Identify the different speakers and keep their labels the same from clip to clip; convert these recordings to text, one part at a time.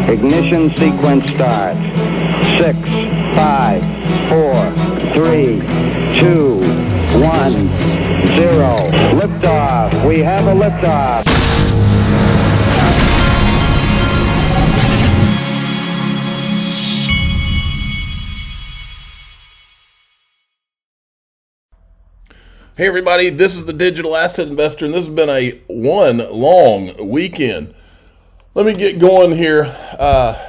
Speaker 1: Ignition sequence starts. 6, 5, 4, 3, 2, 1, 0. Liftoff. We have a liftoff.
Speaker 2: Hey everybody, this is the Digital Asset Investor, and this has been a one long weekend. Let me get going here.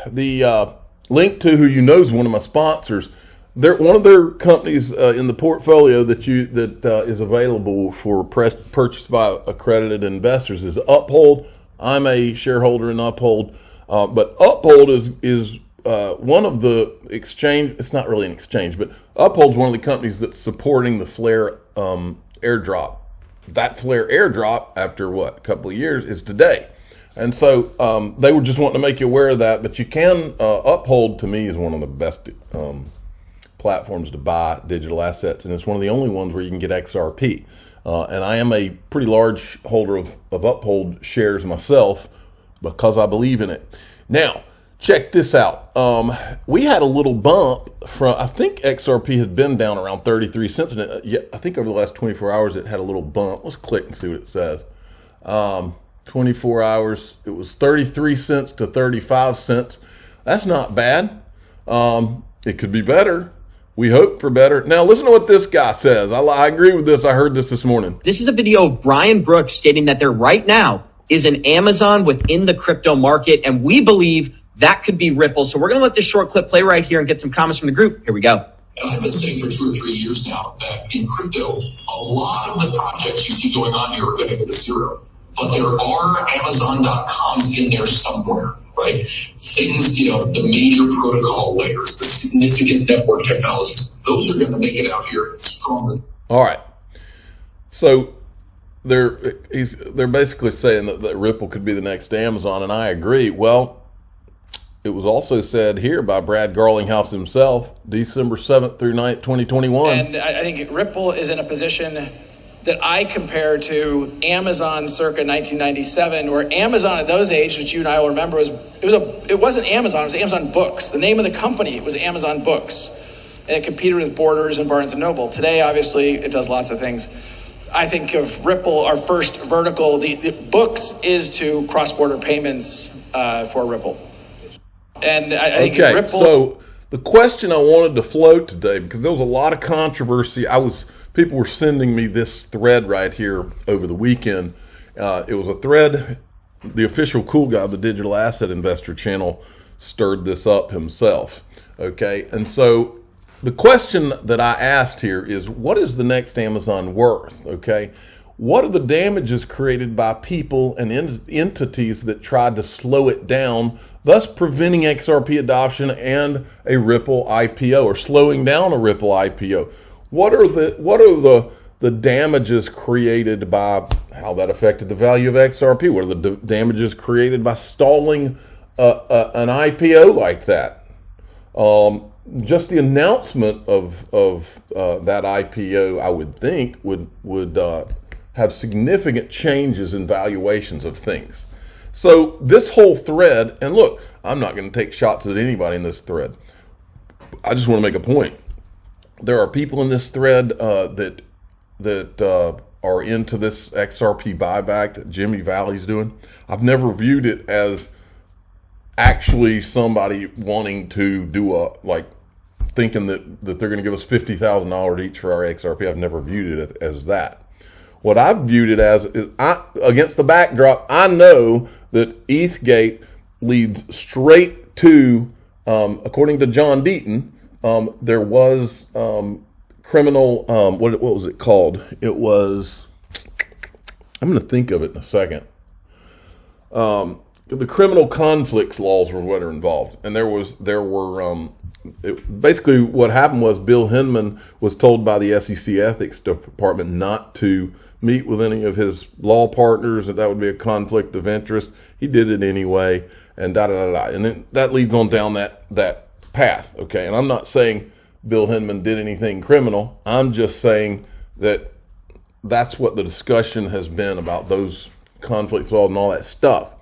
Speaker 2: The link to who you know is one of my sponsors. One of their companies in the portfolio that is available for purchase by accredited investors is Uphold. I'm a shareholder in Uphold, but Uphold is one of the exchange. It's not really an exchange, but Uphold's one of the companies that's supporting the Flare airdrop. That Flare airdrop, after a couple of years, is today. And so they were just wanting to make you aware of that, but you can, Uphold to me is one of the best platforms to buy digital assets, and it's one of the only ones where you can get XRP. And I am a pretty large holder of Uphold shares myself because I believe in it. Now, check this out. We had a little bump from, I think XRP had been down around 33 cents. And I think over the last 24 hours, it had a little bump. Let's click and see what it says. 24 hours, it was 33 cents to 35 cents. That's not bad. It could be better. We hope for better. Now, listen to what this guy says. I agree with this. I heard this morning.
Speaker 3: This is a video of Brian Brooks stating that there right now is an Amazon within the crypto market, and we believe that could be Ripple. So we're going to let this short clip play right here and get some comments from the group. Here we go.
Speaker 4: I've been saying for 2 or 3 years now that in crypto, a lot of the projects you see going on here are going to go to zero. But there are Amazon.coms in there somewhere, right? Things, the major protocol layers, the significant network technologies, those are going to make it out here strongly.
Speaker 2: All right. So they're basically saying that Ripple could be the next Amazon, and I agree. Well, it was also said here by Brad Garlinghouse himself, December 7th through 9th, 2021.
Speaker 5: And I think Ripple is in a position that I compare to Amazon circa 1997, where Amazon at those ages, which you and I will remember, it wasn't Amazon, it was Amazon Books. The name of the company was Amazon Books, and it competed with Borders and Barnes & Noble. Today, obviously, it does lots of things. I think of Ripple, our first vertical, the Books is to cross-border payments for Ripple. And I think Ripple. So the question I wanted to float today, because there was a lot of controversy. People were sending me this thread right here over the weekend. It was a thread. The official cool guy of the Digital Asset Investor channel stirred this up himself. Okay, and so the question that I asked here is, what is the next Amazon worth? Okay. What are the damages created by people and entities that tried to slow it down, thus preventing XRP adoption and a Ripple IPO, or slowing down a Ripple IPO? What are the damages created by how that affected the value of XRP? What are the damages created by stalling an IPO like that? Just the announcement of that IPO, I would think, would have significant changes in valuations of things. So this whole thread, and look, I'm not going to take shots at anybody in this thread. I just want to make a point. There are people in this thread that are into this XRP buyback that Jimmy Valley's doing. I've never viewed it as actually somebody wanting to do thinking that they're going to give us $50,000 each for our XRP. I've never viewed it as that. What I've viewed it as is, against the backdrop, I know that ETHGate leads straight to, according to John Deaton, there was criminal, what was it called? It was, I'm going to think of it in a second. The criminal conflicts laws were what are involved, and basically what happened was Bill Hinman was told by the SEC Ethics Department not to meet with any of his law partners, that would be a conflict of interest. He did it anyway, and and then that leads on down that path. Okay, and I'm not saying Bill Hinman did anything criminal. I'm just saying that that's what the discussion has been about those conflicts laws and all that stuff.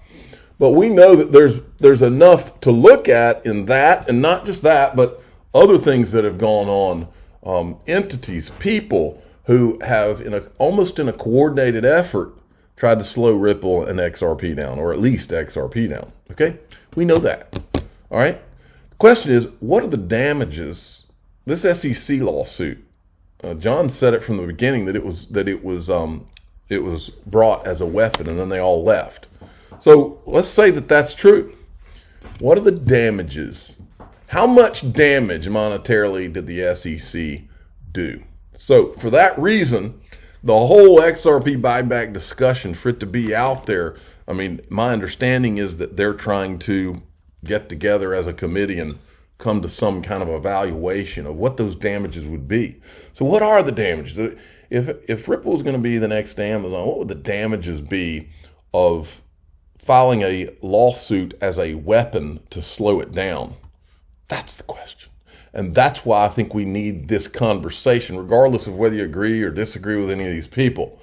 Speaker 2: But we know that there's enough to look at in that, and not just that, but other things that have gone on, entities, people who have, almost in a coordinated effort, tried to slow Ripple and XRP down, or at least XRP down. Okay, we know that. All right. The question is, what are the damages? This SEC lawsuit. John said it from the beginning that it was brought as a weapon, and then they all left. So let's say that that's true. What are the damages? How much damage monetarily did the SEC do? So for that reason, the whole XRP buyback discussion, for it to be out there, I mean, my understanding is that they're trying to get together as a committee and come to some kind of evaluation of what those damages would be. So what are the damages? If Ripple is going to be the next Amazon, what would the damages be of filing a lawsuit as a weapon to slow it down? That's the question. And that's why I think we need this conversation, regardless of whether you agree or disagree with any of these people.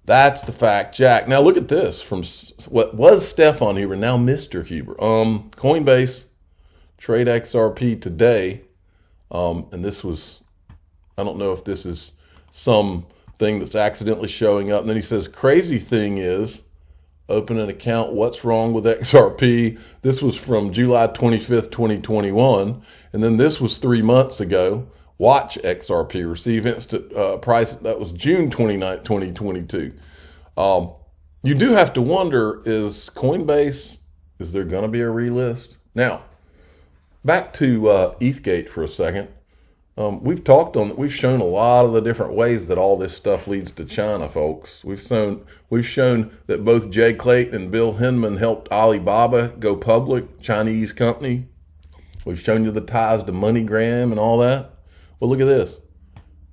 Speaker 2: That's the fact, Jack. Now look at this from what was Stefan Huber, now Mr. Huber. Coinbase, trade XRP today. And this was, I don't know if this is some thing that's accidentally showing up. And then he says, crazy thing is, open an account, what's wrong with XRP? This was from July 25th, 2021. And then this was 3 months ago. Watch XRP receive instant price. That was June 29th, 2022. You do have to wonder, is Coinbase, is there going to be a relist? Now, back to ETHGate for a second. We've shown a lot of the different ways that all this stuff leads to China, folks. We've shown that both Jay Clayton and Bill Hinman helped Alibaba go public, Chinese company. We've shown you the ties to MoneyGram and all that. Well, look at this.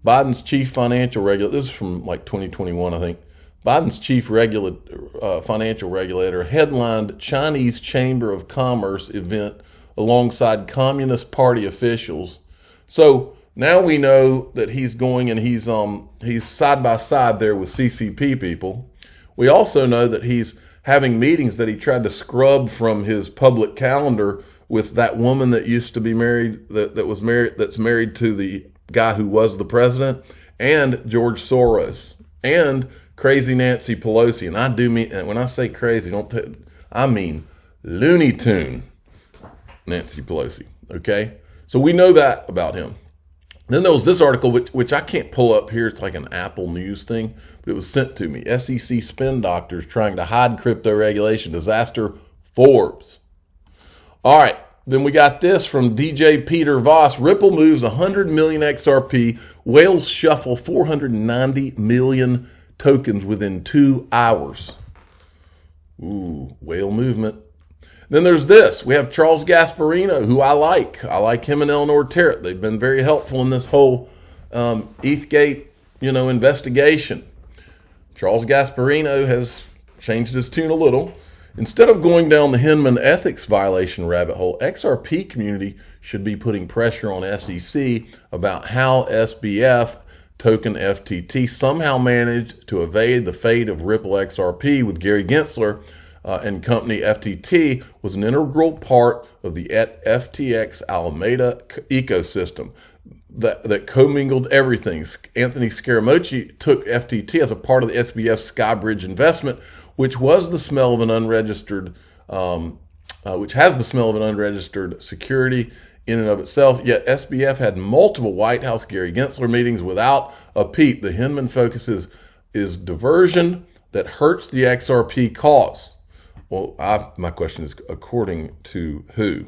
Speaker 2: Biden's chief financial regulator, this is from like 2021, I think. Biden's chief financial regulator headlined Chinese Chamber of Commerce event alongside Communist Party officials. So now we know that he's going and he's side by side there with CCP people. We also know that he's having meetings that he tried to scrub from his public calendar with that woman that used to be married, that's married to the guy who was the president, and George Soros, and crazy Nancy Pelosi. And I do mean, when I say crazy, I mean Looney Tune Nancy Pelosi. Okay, so we know that about him. Then there was this article, which I can't pull up here. It's like an Apple News thing, but it was sent to me. SEC spin doctors trying to hide crypto regulation disaster, Forbes. All right, then we got this from DJ Peter Voss. Ripple moves 100 million XRP. Whales shuffle 490 million tokens within 2 hours. Ooh, whale movement. Then there's this. We have Charles Gasparino, who I like. I like him and Eleanor Terrett. They've been very helpful in this whole ETHGate, investigation. Charles Gasparino has changed his tune a little. Instead of going down the Hinman ethics violation rabbit hole, XRP community should be putting pressure on SEC about how SBF token FTT somehow managed to evade the fate of Ripple XRP with Gary Gensler and company. FTT was an integral part of the FTX Alameda ecosystem that commingled everything. Anthony Scaramucci took FTT as a part of the SBF Skybridge investment, which was the smell of an unregistered, which has the smell of an unregistered security in and of itself. Yet SBF had multiple White House Gary Gensler meetings without a peep. The Hinman focus is diversion that hurts the XRP cause. Well, my question is, according to who?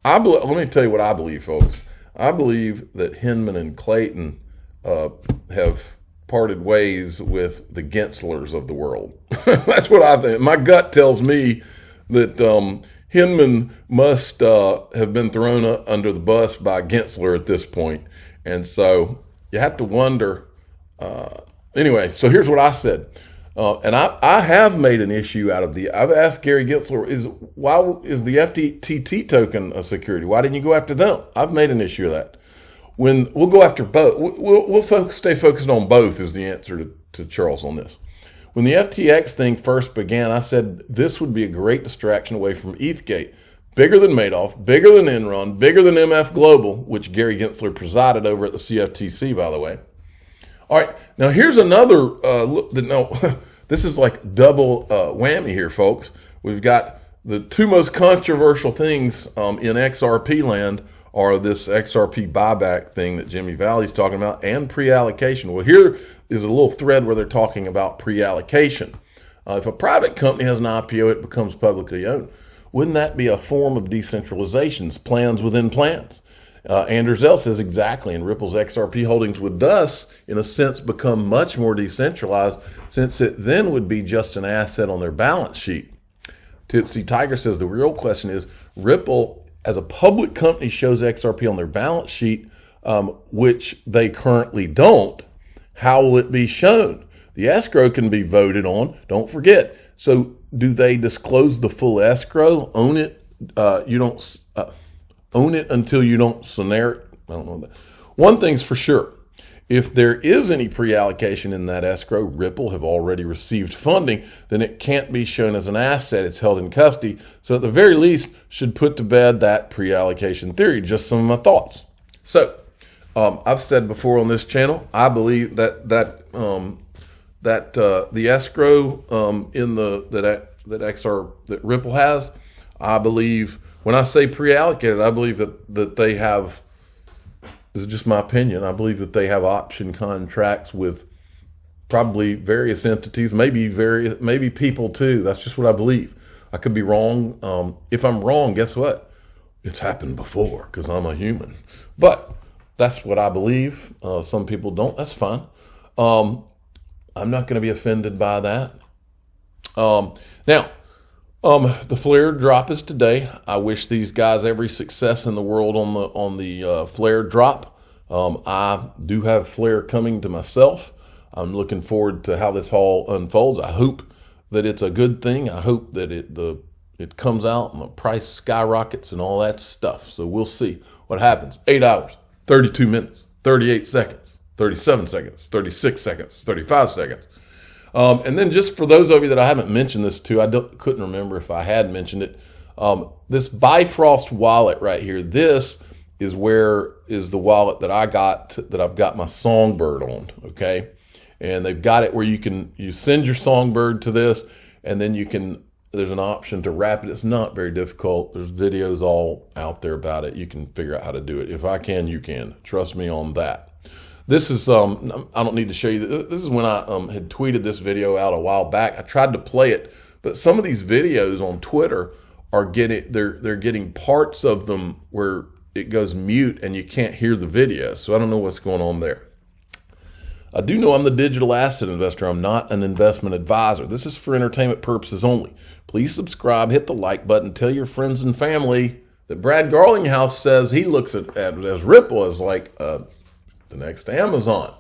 Speaker 2: Let me tell you what I believe, folks. I believe that Hinman and Clayton have parted ways with the Genslers of the world. That's what I think. My gut tells me that Hinman must have been thrown under the bus by Gensler at this point. And so you have to wonder. Anyway, so here's what I said. And I have made an issue out of I've asked Gary Gensler, why is the FTT token a security? Why didn't you go after them? I've made an issue of that. We'll go after both. We'll stay focused on both is the answer to Charles on this. When the FTX thing first began, I said this would be a great distraction away from ETHGate. Bigger than Madoff, bigger than Enron, bigger than MF Global, which Gary Gensler presided over at the CFTC, by the way. All right, now here's another look. No, this is like double whammy here, folks. We've got the two most controversial things in XRP land are this XRP buyback thing that Jimmy Valley's talking about and pre-allocation. Well, here is a little thread where they're talking about pre-allocation. If a private company has an IPO, it becomes publicly owned. Wouldn't that be a form of decentralization? Plans within plans. Anders L says exactly, and Ripple's XRP holdings would thus, in a sense, become much more decentralized since it then would be just an asset on their balance sheet. Tipsy Tiger says the real question is, Ripple, as a public company, shows XRP on their balance sheet, which they currently don't. How will it be shown? The escrow can be voted on. Don't forget. So do they disclose the full escrow? Own it? You don't own it until you don't snare it. I don't know that. One thing's for sure. If there is any pre-allocation in that escrow, Ripple have already received funding, then it can't be shown as an asset. It's held in custody. So at the very least, should put to bed that pre-allocation theory. Just some of my thoughts. So I've said before on this channel, I believe that the escrow in that Ripple has, I believe when I say pre-allocated, I believe that they have. This is just my opinion. I believe that they have option contracts with probably various entities, maybe people too. That's just what I believe. I could be wrong. If I'm wrong, guess what? It's happened before because I'm a human. But that's what I believe. Some people don't. That's fine. I'm not going to be offended by that. Now, the flare drop is today. I wish these guys every success in the world on the flare drop. I do have flare coming to myself. I'm looking forward to how this all unfolds. I hope that it's a good thing. I hope that it comes out and the price skyrockets and all that stuff. So we'll see what happens. 8 hours, 32 minutes, 38 seconds, 37 seconds, 36 seconds, 35 seconds. And then just for those of you that I haven't mentioned this to, couldn't remember if I had mentioned it. This Bifrost wallet right here, this is the wallet that I've got my Songbird on, okay? And they've got it where you send your Songbird to this, and then there's an option to wrap it. It's not very difficult. There's videos all out there about it. You can figure out how to do it. If I can, you can. Trust me on that. This is, I don't need to show you. This is when I had tweeted this video out a while back. I tried to play it, but some of these videos on Twitter are they're getting parts of them where it goes mute and you can't hear the video. So I don't know what's going on there. I do know I'm the digital asset investor. I'm not an investment advisor. This is for entertainment purposes only. Please subscribe, hit the like button, tell your friends and family that Brad Garlinghouse says he looks at as Ripple as like the next Amazon.